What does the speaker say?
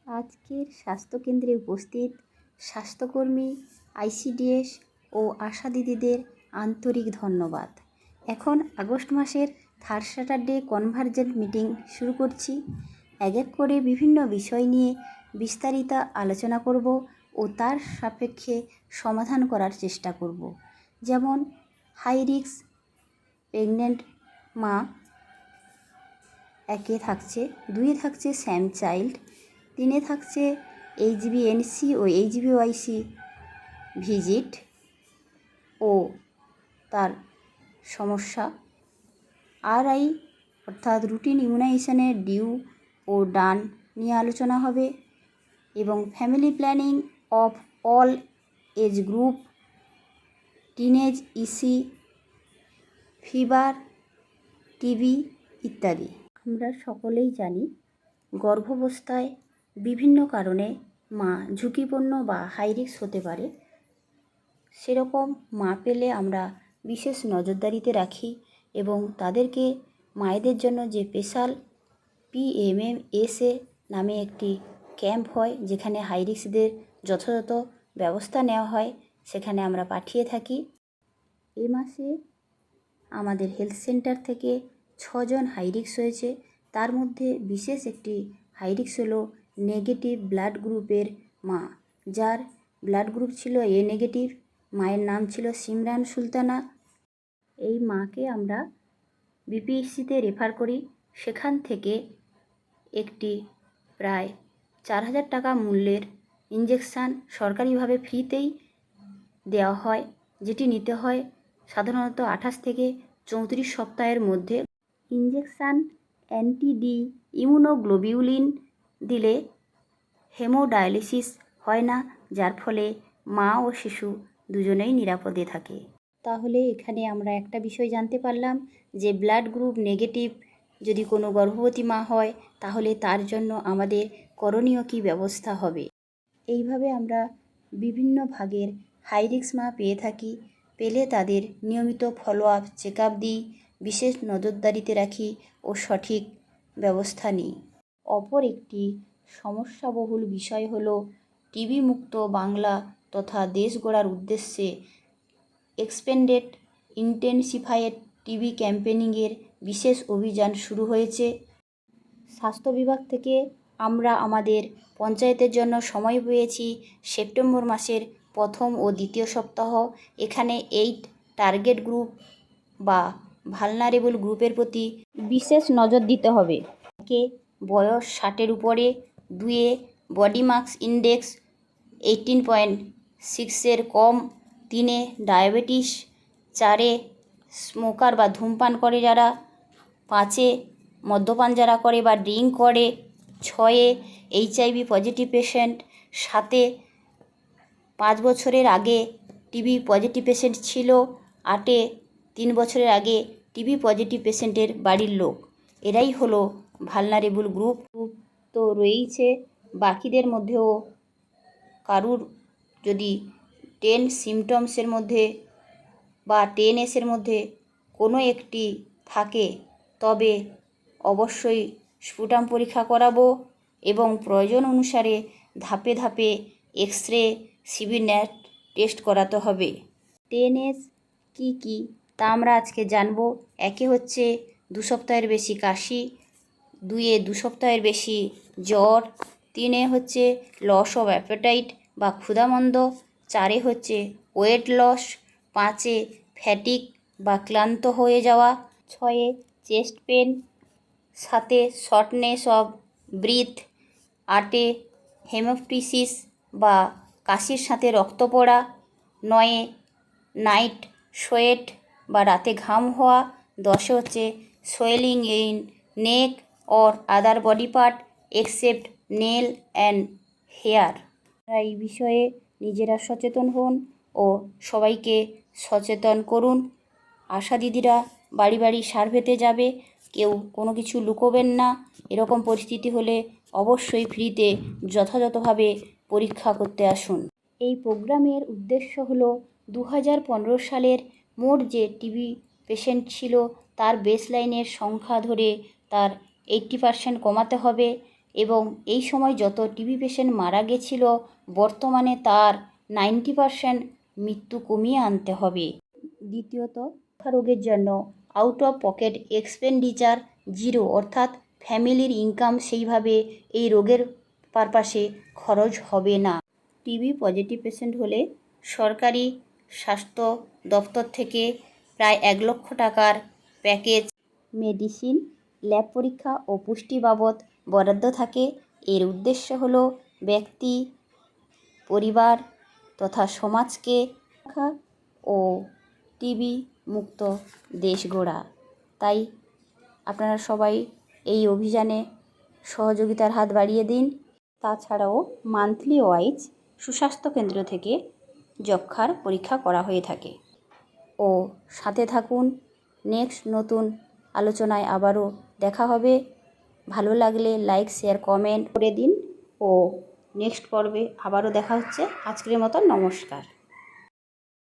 আজকের স্বাস্থ্যকেন্দ্রে উপস্থিত স্বাস্থ্যকর্মী, আইসিডিএস ও আশা দিদিদের আন্তরিক ধন্যবাদ। এখন আগস্ট মাসের থার্ড স্যাটারডে কনভার্জেন্ট মিটিং শুরু করছি। এক এক করে বিভিন্ন বিষয় নিয়ে বিস্তারিত আলোচনা করব ও তার সাপেক্ষে সমাধান করার চেষ্টা করব। যেমন হাই রিস্ক প্রেগনেন্ট মা, একে থাকছে, দুয়ে থাকছে স্যাম চাইল্ড, তিনে থাকছে এইচবিএনসি ও এইচবিওয়াইসি ভিজিট ও তার সমস্যা, আরআই অর্থাৎ রুটিন ইমিউনাইজেশনের ডিউ ও ডান নিয়ে আলোচনা হবে এবং family planning of all age group, teenage ইসি, ফিভার, টিবি ইত্যাদি। আমরা সকলেই জানি গর্ভাবস্থায় বিভিন্ন কারণে মা ঝুঁকিপূর্ণ বা হাই রিস্ক হতে পারে। সেরকম মা পেলে আমরা বিশেষ নজরদারিতে রাখি এবং তাদেরকে মায়েদের জন্য যে স্পেশাল PMMSA নামে একটি ক্যাম্প হয়, যেখানে হাই রিস্কদের যথাযথ ব্যবস্থা নেওয়া হয়, সেখানে আমরা পাঠিয়ে থাকি। এ মাসে আমাদের হেলথ সেন্টার থেকে 6 জন হাই রিস্ক হয়েছে। তার মধ্যে বিশেষ একটি হাই রিস্ক হলো নেগেটিভ ব্লাড গ্রুপের মা, যার ব্লাড গ্রুপ ছিল A নেগেটিভ। মায়ের নাম ছিল সিমরান সুলতানা। এই মাকে আমরা বিপিএসসিতে রেফার করি। সেখান থেকে একটি প্রায় 4000 টাকা মূল্যের ইঞ্জেকশান সরকারিভাবে ফ্রিতেই দেওয়া হয়, যেটি নিতে হয় সাধারণত 28 থেকে 34 সপ্তাহের মধ্যে। ইঞ্জেকশান অ্যান্টি-ডি ইমিউনোগ্লোবিউলিন দিলে হেমোডায়ালিসিস হয় না, যার ফলে মা ও শিশু দুজনেই নিরাপদে থাকে। তাহলে এখানে আমরা একটা বিষয় জানতে পারলাম যে ব্লাড গ্রুপ নেগেটিভ যদি কোনো গর্ভবতী মা হয়, তাহলে তার জন্য আমাদের করণীয় কী ব্যবস্থা হবে। এইভাবে আমরা বিভিন্ন ভাগের হাই রিস্ক মা পেয়ে থাকি। পেলে তাদের নিয়মিত ফলো আপ চেক আপ দিই, বিশেষ নজরদারিতে রাখি ও সঠিক ব্যবস্থা নিই। অপর একটি সমস্যাবহুল বিষয় হলো টিবি মুক্ত বাংলা তথা দেশ গড়ার উদ্দেশ্যে এক্সপেন্ডেড ইন্টেন্সিফাইড টিবি ক্যাম্পেনিংয়ের বিশেষ অভিযান শুরু হয়েছে। স্বাস্থ্য বিভাগ থেকে আমরা আমাদের পঞ্চায়েতের জন্য সময় পেয়েছি সেপ্টেম্বর মাসের প্রথম ও দ্বিতীয় সপ্তাহ। এখানে 8 টার্গেট গ্রুপ বা ভালনারেবল গ্রুপের প্রতি বিশেষ নজর দিতে হবে। একে বয়স 60-এর উপরে, 2 বডি মাস ইন্ডেক্স 18.6-এর কম, 3 ডায়াবেটিস, 4 স্মোকার বা ধূমপান করে যারা, 5 মদ্যপান যারা করে বা ড্রিঙ্ক করে, 6 HIV পজিটিভ পেশেন্ট, 7 5 বছরের আগে টিবি পজিটিভ পেশেন্ট ছিল, 8 3 বছরের আগে টিবি পজিটিভ পেশেন্টের বাড়ির লোক। এরাই হলো ভালনারেবল গ্রুপ। তো রয়েছে বাকিদের মধ্যেও কারুর যদি 10 সিমটমসের মধ্যে বা 10S-এর মধ্যে কোনো একটি থাকে, তবে অবশ্যই স্পুটাম পরীক্ষা করাবো এবং প্রয়োজন অনুসারে ধাপে ধাপে এক্স-রে, সিবিনেট টেস্ট করাতে হবে। 10S কী কী তা আমরা আজকে জানবো। একে হচ্ছে 2 সপ্তাহের বেশি কাশি, 2 2 সপ্তাহের বেশি জ্বর, 3 হচ্ছে লস অফ অ্যাপেটাইট বা ক্ষুধামন্দ, 4 হচ্ছে ওয়েট লস, 5 ফ্যাটিক বা ক্লান্ত হয়ে যাওয়া, 6 chest pain, 7 shortness of breath, 8 haemoptysis বা কাশির সাথে রক্ত পড়া, 9 নাইট সোয়েট বা রাতে ঘাম হওয়া, 10 হচ্ছে swelling in neck or other body part except nail and hair. এই বিষয়ে নিজেরা সচেতন হন ও সবাইকে সচেতন করুন। আশা দিদিরা বাড়ি বাড়ি সার্ভেতে যাবে, কেউ কোনো কিছু লুকোবেন না। এরকম পরিস্থিতি হলে অবশ্যই ফ্রিতে যথাযথভাবে পরীক্ষা করতে আসুন। এই প্রোগ্রামের উদ্দেশ্য হলো 2015 সালের মোট যে টিবি পেশেন্ট ছিল তার বেসলাইনের সংখ্যা ধরে তার 80% কমাতে হবে এবং এই সময় যত টিবি পেশেন্ট মারা গেছিল বর্তমানে তার 90% মৃত্যু কমিয়ে আনতে হবে। দ্বিতীয়ত, রোগের জন্য আউট অফ পকেট এক্সপেন্ডিচার 0, অর্থাৎ ফ্যামিলির ইনকাম সেইভাবে এই রোগের পারপাসে খরচ হবে না। টিবি পজিটিভ পেশেন্ট হলে সরকারি স্বাস্থ্য দপ্তর থেকে প্রায় 1 লক্ষ টাকার প্যাকেজ মেডিসিন, ল্যাব পরীক্ষা ও পুষ্টি বাবদ বরাদ্দ থাকে। এর উদ্দেশ্য হলো ব্যক্তি, পরিবার তথা সমাজকে রক্ষা ও টিবি মুক্ত দেশ গড়া। তাই আপনারা সবাই এই অভিযানে সহযোগিতার হাত বাড়িয়ে দিন। তাছাড়াও মান্থলি ওয়াইজ সুস্বাস্থ্য কেন্দ্র থেকে যক্ষ্মার পরীক্ষা করা হয়ে থাকে। ও সাথে থাকুন, নেক্সট নতুন আলোচনায় আবারও দেখা হবে। ভালো লাগলে লাইক, শেয়ার, কমেন্ট করে দিন ও নেক্সট পর্বে আবারও দেখা হচ্ছে। আজকের মতো নমস্কার।